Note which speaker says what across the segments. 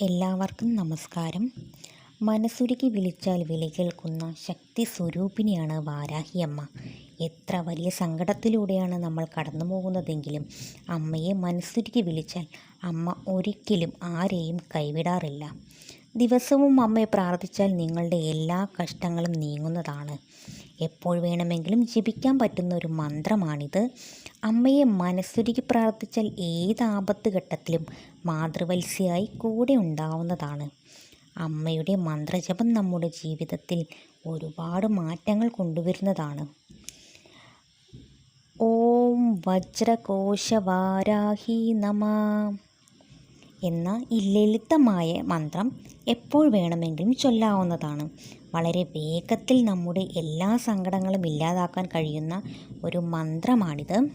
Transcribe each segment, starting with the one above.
Speaker 1: എല്ലാവർക്കും നമസ്കാരം. മനസ്സുരുകി വിളിച്ചാൽ വിളി കേൾക്കുന്ന ശക്തി സ്വരൂപിണിയാണ് വാരാഹിയമ്മ. എത്ര വലിയ സങ്കടത്തിലൂടെയാണ് നമ്മൾ കടന്നു പോകുന്നതെങ്കിലും അമ്മയെ മനസ്സുരുകി വിളിച്ചാൽ അമ്മ ഒരിക്കലും ആരെയും കൈവിടാറില്ല. ദിവസവും അമ്മയെ പ്രാർത്ഥിച്ചാൽ നിങ്ങളുടെ എല്ലാ കഷ്ടങ്ങളും നീങ്ങുന്നതാണ്. എപ്പോൾ വേണമെങ്കിലും ജപിക്കാൻ പറ്റുന്ന ഒരു മന്ത്രമാണിത്. അമ്മയെ മനസ്സുരുകി പ്രാർത്ഥിച്ചാൽ ഏത് ആപത്ത് ഘട്ടത്തിലും മാതൃവത്സ്യയായി കൂടെ ഉണ്ടാവുന്നതാണ്. അമ്മയുടെ മന്ത്രജപം നമ്മുടെ ജീവിതത്തിൽ ഒരുപാട് മാറ്റങ്ങൾ കൊണ്ടുവരുന്നതാണ്. ഓം വജ്രകോശവാരാഹി നമഃ എന്ന ഈ ലളിതമായ മന്ത്രം എപ്പോൾ വേണമെങ്കിലും ചൊല്ലാവുന്നതാണ്. വളരെ വേഗത്തിൽ നമ്മുടെ എല്ലാ സങ്കടങ്ങളും ഇല്ലാതാക്കാൻ കഴിയുന്ന ഒരു മന്ത്രമാണിത്.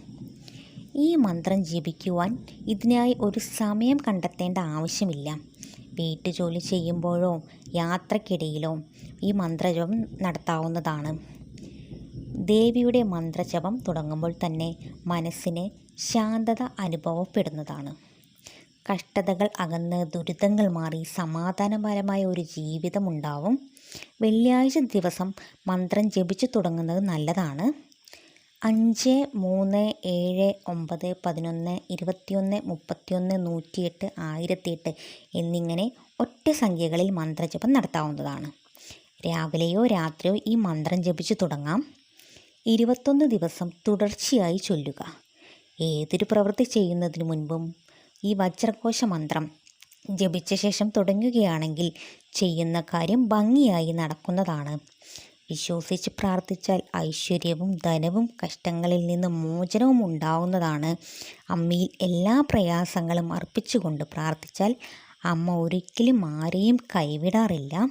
Speaker 1: ഈ മന്ത്രം ജപിക്കുവാൻ ഇതിനായി ഒരു സമയം കണ്ടെത്തേണ്ട ആവശ്യമില്ല. വീട്ടുജോലി ചെയ്യുമ്പോഴോ യാത്രക്കിടയിലോ ഈ മന്ത്രജപം നടത്താവുന്നതാണ്. ദേവിയുടെ മന്ത്രജപം തുടങ്ങുമ്പോൾ തന്നെ മനസ്സിന് ശാന്തത അനുഭവപ്പെടുന്നതാണ്. കഷ്ടതകൾ അകന്ന് ദുരിതങ്ങൾ മാറി സമാധാനപരമായ ഒരു ജീവിതമുണ്ടാവും. വെള്ളിയാഴ്ച ദിവസം മന്ത്രം ജപിച്ചു തുടങ്ങുന്നത് നല്ലതാണ്. 5, 3, 7, 9, 11, 21, 31, 108, 1008 എന്നിങ്ങനെ ഒറ്റ സംഖ്യകളിൽ മന്ത്രജപം നടത്താവുന്നതാണ്. രാവിലെയോ രാത്രിയോ ഈ മന്ത്രം ജപിച്ചു തുടങ്ങാം. 21 ദിവസം തുടർച്ചയായി ചൊല്ലുക. ഏതൊരു പ്രവൃത്തി ചെയ്യുന്നതിന് മുൻപും ഈ വജ്രകോശ മന്ത്രം ജപിച്ച ശേഷം തുടങ്ങുകയാണെങ്കിൽ ചെയ്യുന്ന കാര്യം ഭംഗിയായി നടക്കുന്നതാണ്. വിശ്വസിച്ച് പ്രാർത്ഥിച്ചാൽ ഐശ്വര്യവും ധനവും കഷ്ടങ്ങളിൽ നിന്ന് മോചനവും ഉണ്ടാവുന്നതാണ്. അമ്മയിൽ എല്ലാ പ്രയാസങ്ങളും അർപ്പിച്ചുകൊണ്ട് പ്രാർത്ഥിച്ചാൽ അമ്മ ഒരിക്കലും ആരെയും കൈവിടാറില്ല.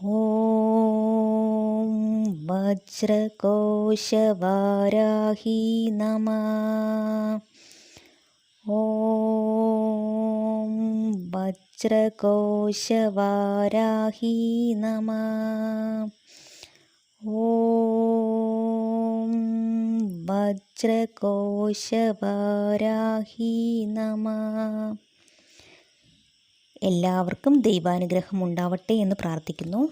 Speaker 1: ഓം വജ്രകോശവാരാഹി നമഃ. ഓം വജ്രകോശവാരാഹി നമഃ. ഓം വജ്രകോശവാരാഹി നമഃ. എല്ലാവർക്കും ദൈവാനുഗ്രഹം ഉണ്ടാവട്ടെ എന്ന് പ്രാർത്ഥിക്കുന്നു.